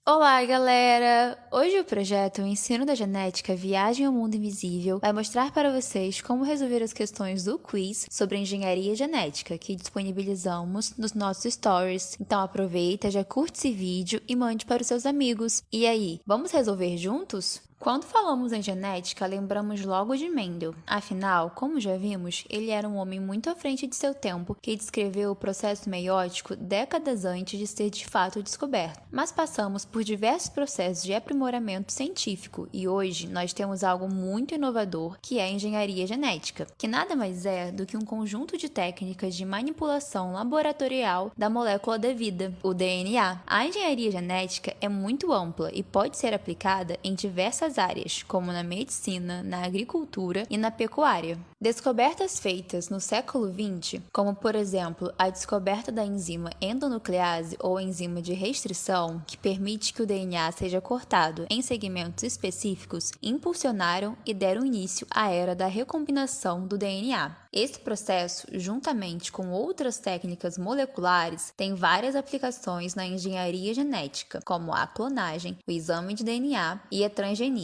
Olá, galera! Hoje o projeto Ensino da Genética Viagem ao Mundo Invisível vai mostrar para vocês como resolver as questões do quiz sobre engenharia genética que disponibilizamos nos nossos stories. Então aproveita, já curte esse vídeo e mande para os seus amigos. E aí, vamos resolver juntos? Quando falamos em genética, lembramos logo de Mendel. Afinal, como já vimos, ele era um homem muito à frente de seu tempo que descreveu o processo meiótico décadas antes de ser de fato descoberto. Mas passamos por diversos processos de aprimoramento científico e hoje nós temos algo muito inovador que é a engenharia genética, que nada mais é do que um conjunto de técnicas de manipulação laboratorial da molécula da vida, o DNA. A engenharia genética é muito ampla e pode ser aplicada em diversas áreas, como na medicina, na agricultura e na pecuária. Descobertas feitas no século XX, como por exemplo a descoberta da enzima endonuclease ou enzima de restrição, que permite que o DNA seja cortado em segmentos específicos, impulsionaram e deram início à era da recombinação do DNA. Esse processo, juntamente com outras técnicas moleculares, tem várias aplicações na engenharia genética, como a clonagem, o exame de DNA e a transgenia.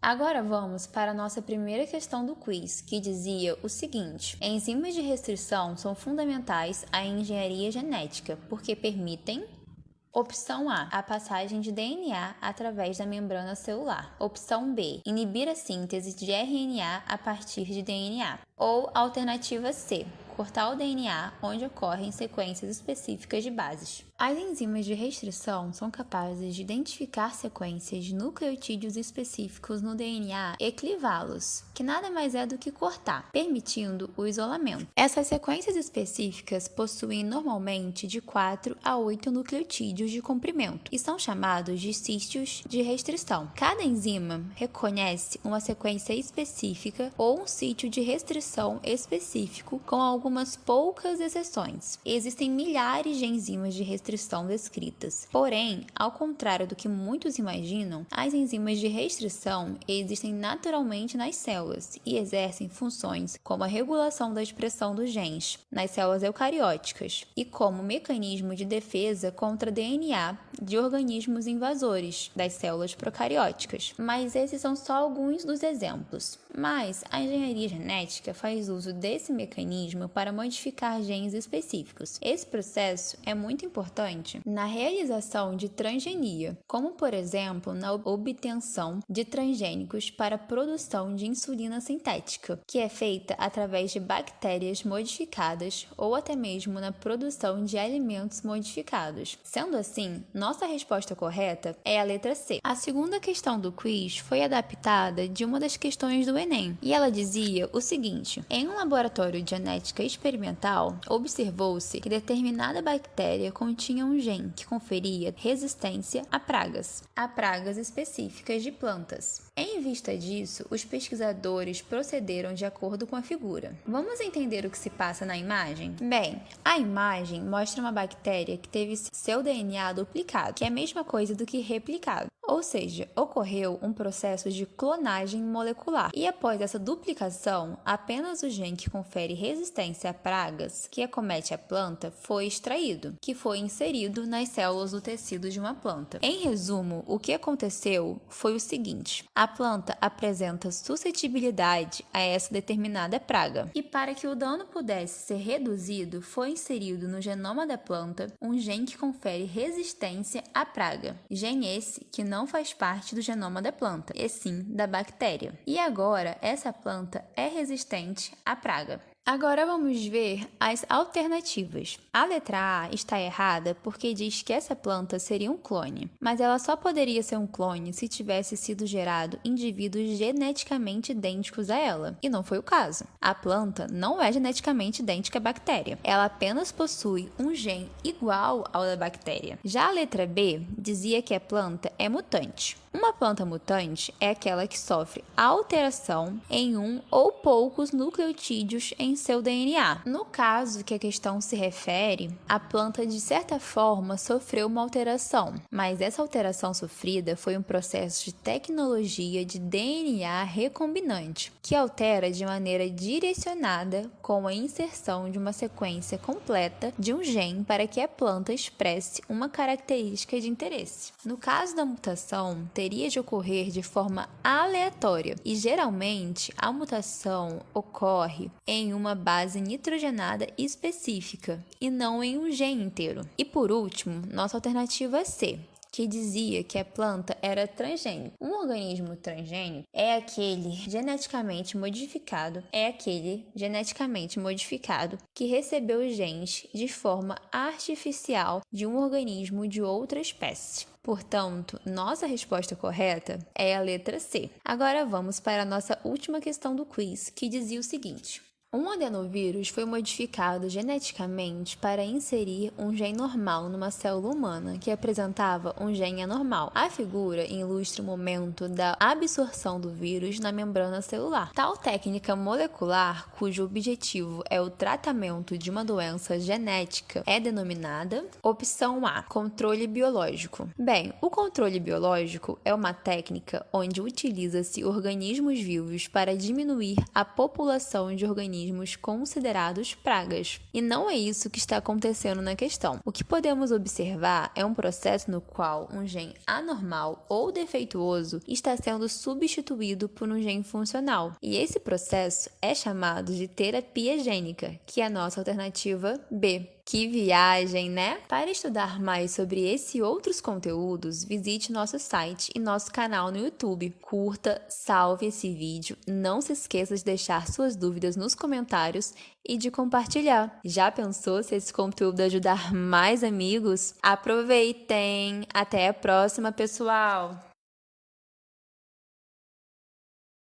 Agora vamos para a nossa primeira questão do quiz, que dizia o seguinte: enzimas de restrição são fundamentais à engenharia genética porque permitem. Opção A passagem de DNA através da membrana celular. Opção B, inibir a síntese de RNA a partir de DNA. Ou alternativa C, cortar o DNA onde ocorrem sequências específicas de bases. As enzimas de restrição são capazes de identificar sequências de nucleotídeos específicos no DNA e clivá-los, que nada mais é do que cortar, permitindo o isolamento. Essas sequências específicas possuem normalmente de 4 a 8 nucleotídeos de comprimento e são chamados de sítios de restrição. Cada enzima reconhece uma sequência específica ou um sítio de restrição específico, com algumas poucas exceções. Existem milhares de enzimas de restrição descritas. Porém, ao contrário do que muitos imaginam, as enzimas de restrição existem naturalmente nas células e exercem funções como a regulação da expressão dos genes nas células eucarióticas e como mecanismo de defesa contra DNA de organismos invasores das células procarióticas. Mas esses são só alguns dos exemplos. Mas a engenharia genética faz uso desse mecanismo para modificar genes específicos. Esse processo é muito importante na realização de transgenia, como por exemplo na obtenção de transgênicos para a produção de insulina sintética, que é feita através de bactérias modificadas ou até mesmo na produção de alimentos modificados. Sendo assim, nossa resposta correta é a letra C. A segunda questão do quiz foi adaptada de uma das questões do Enem, e ela dizia o seguinte: em um laboratório de genética experimental, observou-se que determinada bactéria continha um gene que conferia resistência a pragas específicas de plantas. Em vista disso, os pesquisadores procederam de acordo com a figura. Vamos entender o que se passa na imagem? Bem, a imagem mostra uma bactéria que teve seu DNA duplicado, que é a mesma coisa do que replicado. Ou seja, ocorreu um processo de clonagem molecular. E após essa duplicação, apenas o gene que confere resistência a pragas que acomete a planta foi extraído, que foi inserido nas células do tecido de uma planta. Em resumo, o que aconteceu foi o seguinte: a planta apresenta suscetibilidade a essa determinada praga. E para que o dano pudesse ser reduzido, foi inserido no genoma da planta um gene que confere resistência à praga. Gene esse que não faz parte do genoma da planta, e sim da bactéria. E agora, essa planta é resistente à praga. Agora vamos ver as alternativas. A letra A está errada porque diz que essa planta seria um clone, mas ela só poderia ser um clone se tivesse sido gerado indivíduos geneticamente idênticos a ela, e não foi o caso. A planta não é geneticamente idêntica à bactéria, ela apenas possui um gene igual ao da bactéria. Já a letra B dizia que a planta é mutante. Uma planta mutante é aquela que sofre alteração em um ou poucos nucleotídeos em seu DNA. No caso que a questão se refere, a planta de certa forma sofreu uma alteração, mas essa alteração sofrida foi um processo de tecnologia de DNA recombinante, que altera de maneira direcionada com a inserção de uma sequência completa de um gene para que a planta expresse uma característica de interesse. No caso da mutação, teria de ocorrer de forma aleatória e geralmente a mutação ocorre em uma base nitrogenada específica e não em um gene inteiro. E por último, nossa alternativa C, que dizia que a planta era transgênica. Um organismo transgênico é aquele geneticamente modificado que recebeu genes de forma artificial de um organismo de outra espécie. Portanto, nossa resposta correta é a letra C. Agora vamos para a nossa última questão do quiz, que dizia o seguinte: um adenovírus foi modificado geneticamente para inserir um gene normal numa célula humana que apresentava um gene anormal. A figura ilustra o momento da absorção do vírus na membrana celular. Tal técnica molecular, cujo objetivo é o tratamento de uma doença genética, é denominada opção A, controle biológico. Bem, o controle biológico é uma técnica onde utiliza-se organismos vivos para diminuir a população de organismos considerados pragas. E não é isso que está acontecendo na questão. O que podemos observar é um processo no qual um gene anormal ou defeituoso está sendo substituído por um gene funcional. E esse processo é chamado de terapia gênica, que é a nossa alternativa B. Que viagem, né? Para estudar mais sobre esse e outros conteúdos, visite nosso site e nosso canal no YouTube. Curta, salve esse vídeo, não se esqueça de deixar suas dúvidas nos comentários e de compartilhar. Já pensou se esse conteúdo ajudar mais amigos? Aproveitem! Até a próxima, pessoal!